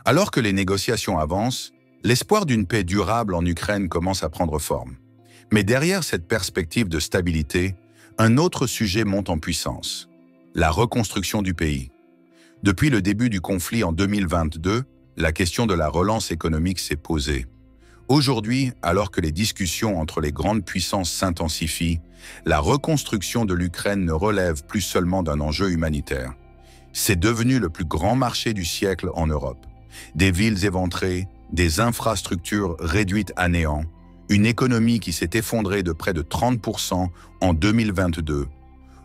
Alors que les négociations avancent, l'espoir d'une paix durable en Ukraine commence à prendre forme. Mais derrière cette perspective de stabilité, un autre sujet monte en puissance, la reconstruction du pays. Depuis le début du conflit en 2022, la question de la relance économique s'est posée. Aujourd'hui, alors que les discussions entre les grandes puissances s'intensifient, la reconstruction de l'Ukraine ne relève plus seulement d'un enjeu humanitaire. C'est devenu le plus grand marché du siècle en Europe. Des villes éventrées, des infrastructures réduites à néant, une économie qui s'est effondrée de près de 30% en 2022.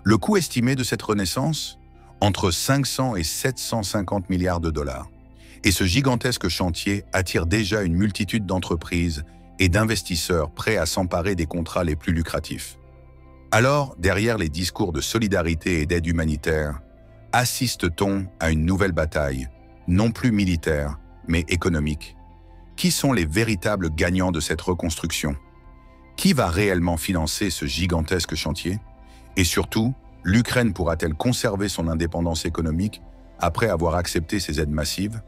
Le coût estimé de cette renaissance? Entre 500 et 750 milliards de dollars. Et ce gigantesque chantier attire déjà une multitude d'entreprises et d'investisseurs prêts à s'emparer des contrats les plus lucratifs. Alors, derrière les discours de solidarité et d'aide humanitaire, assiste-t-on à une nouvelle bataille, non plus militaire, mais économique? Qui sont les véritables gagnants de cette reconstruction? Qui va réellement financer ce gigantesque chantier? Et surtout, l'Ukraine pourra-t-elle conserver son indépendance économique après avoir accepté ces aides massives?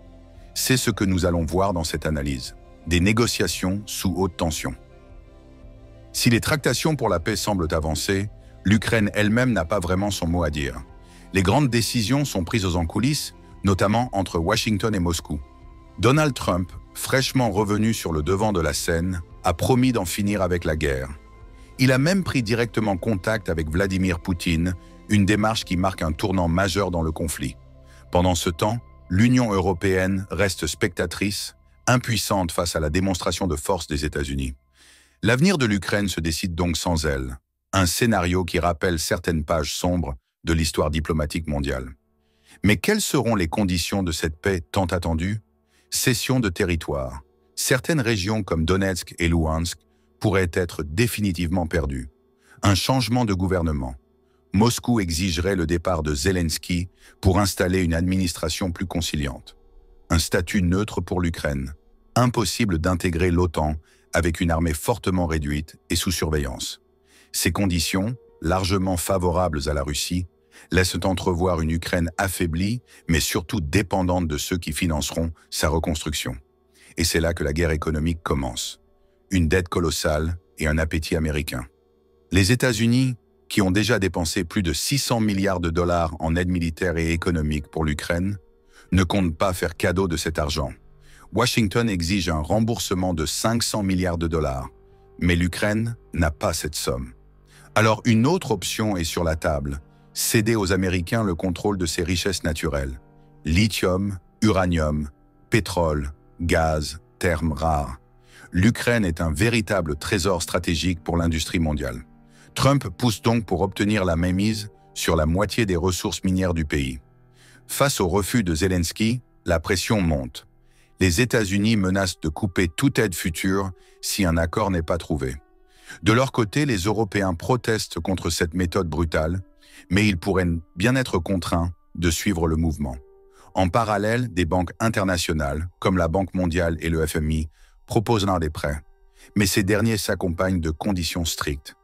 C'est ce que nous allons voir dans cette analyse. Des négociations sous haute tension. Si les tractations pour la paix semblent avancer, l'Ukraine elle-même n'a pas vraiment son mot à dire. Les grandes décisions sont prises en coulisses, notamment entre Washington et Moscou. Donald Trump, fraîchement revenu sur le devant de la scène, a promis d'en finir avec la guerre. Il a même pris directement contact avec Vladimir Poutine, une démarche qui marque un tournant majeur dans le conflit. Pendant ce temps, l'Union européenne reste spectatrice, impuissante face à la démonstration de force des États-Unis. L'avenir de l'Ukraine se décide donc sans elle, un scénario qui rappelle certaines pages sombres de l'histoire diplomatique mondiale. Mais quelles seront les conditions de cette paix tant attendue? Cession de territoire. Certaines régions comme Donetsk et Louhansk pourraient être définitivement perdues. Un changement de gouvernement. Moscou exigerait le départ de Zelensky pour installer une administration plus conciliante. Un statut neutre pour l'Ukraine. Impossible d'intégrer l'OTAN avec une armée fortement réduite et sous surveillance. Ces conditions, largement favorables à la Russie, laissent entrevoir une Ukraine affaiblie, mais surtout dépendante de ceux qui financeront sa reconstruction. Et c'est là que la guerre économique commence. Une dette colossale et un appétit américain. Les États-Unis, qui ont déjà dépensé plus de 600 milliards de dollars en aide militaire et économique pour l'Ukraine, ne comptent pas faire cadeau de cet argent. Washington exige un remboursement de 500 milliards de dollars, mais l'Ukraine n'a pas cette somme. Alors une autre option est sur la table, céder aux Américains le contrôle de ses richesses naturelles. Lithium, uranium, pétrole, gaz, terres rares. L'Ukraine est un véritable trésor stratégique pour l'industrie mondiale. Trump pousse donc pour obtenir la mainmise sur la moitié des ressources minières du pays. Face au refus de Zelensky, la pression monte. Les États-Unis menacent de couper toute aide future si un accord n'est pas trouvé. De leur côté, les Européens protestent contre cette méthode brutale, mais ils pourraient bien être contraints de suivre le mouvement. En parallèle, des banques internationales, comme la Banque mondiale et le FMI, proposent des prêts. Mais ces derniers s'accompagnent de conditions strictes.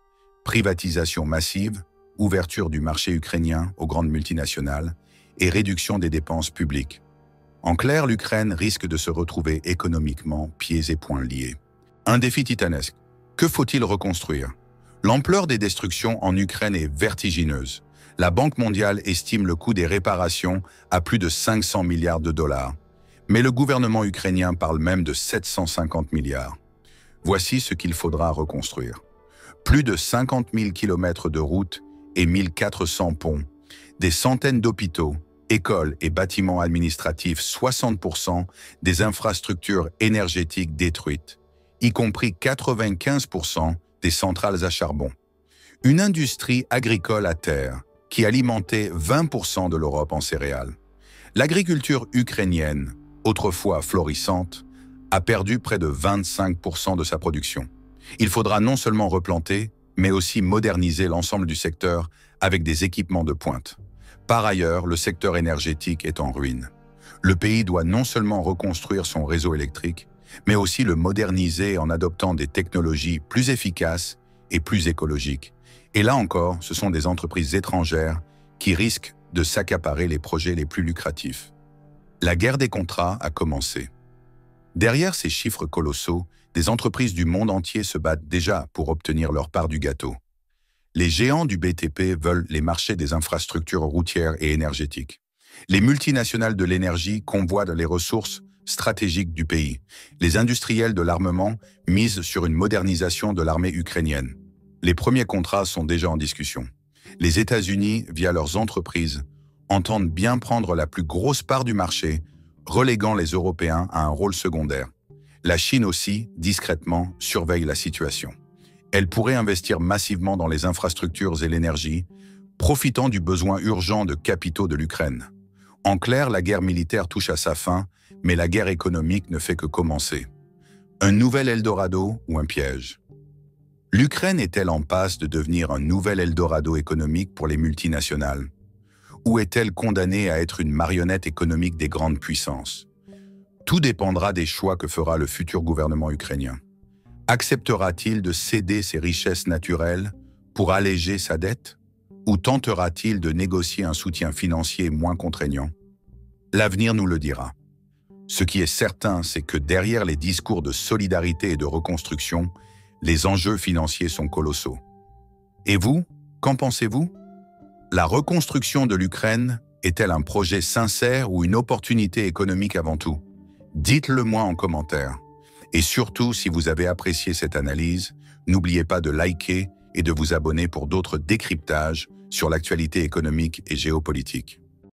Privatisation massive, ouverture du marché ukrainien aux grandes multinationales et réduction des dépenses publiques. En clair, l'Ukraine risque de se retrouver économiquement pieds et poings liés. Un défi titanesque. Que faut-il reconstruire? L'ampleur des destructions en Ukraine est vertigineuse. La Banque mondiale estime le coût des réparations à plus de 500 milliards de dollars. Mais le gouvernement ukrainien parle même de 750 milliards. Voici ce qu'il faudra reconstruire. Plus de 50 000 kilomètres de routes et 1400 ponts, des centaines d'hôpitaux, écoles et bâtiments administratifs, 60% des infrastructures énergétiques détruites, y compris 95% des centrales à charbon. Une industrie agricole à terre qui alimentait 20% de l'Europe en céréales. L'agriculture ukrainienne, autrefois florissante, a perdu près de 25% de sa production. Il faudra non seulement replanter, mais aussi moderniser l'ensemble du secteur avec des équipements de pointe. Par ailleurs, le secteur énergétique est en ruine. Le pays doit non seulement reconstruire son réseau électrique, mais aussi le moderniser en adoptant des technologies plus efficaces et plus écologiques. Et là encore, ce sont des entreprises étrangères qui risquent de s'accaparer les projets les plus lucratifs. La guerre des contrats a commencé. Derrière ces chiffres colossaux, des entreprises du monde entier se battent déjà pour obtenir leur part du gâteau. Les géants du BTP veulent les marchés des infrastructures routières et énergétiques. Les multinationales de l'énergie convoitent les ressources stratégiques du pays. Les industriels de l'armement misent sur une modernisation de l'armée ukrainienne. Les premiers contrats sont déjà en discussion. Les États-Unis, via leurs entreprises, entendent bien prendre la plus grosse part du marché, reléguant les Européens à un rôle secondaire. La Chine aussi, discrètement, surveille la situation. Elle pourrait investir massivement dans les infrastructures et l'énergie, profitant du besoin urgent de capitaux de l'Ukraine. En clair, la guerre militaire touche à sa fin, mais la guerre économique ne fait que commencer. Un nouvel Eldorado ou un piège? L'Ukraine est-elle en passe de devenir un nouvel Eldorado économique pour les multinationales? Ou est-elle condamnée à être une marionnette économique des grandes puissances? Tout dépendra des choix que fera le futur gouvernement ukrainien. Acceptera-t-il de céder ses richesses naturelles pour alléger sa dette? Ou tentera-t-il de négocier un soutien financier moins contraignant? L'avenir nous le dira. Ce qui est certain, c'est que derrière les discours de solidarité et de reconstruction, les enjeux financiers sont colossaux. Et vous, qu'en pensez-vous? La reconstruction de l'Ukraine est-elle un projet sincère ou une opportunité économique avant tout? Dites-le moi en commentaire. Et surtout, si vous avez apprécié cette analyse, n'oubliez pas de liker et de vous abonner pour d'autres décryptages sur l'actualité économique et géopolitique.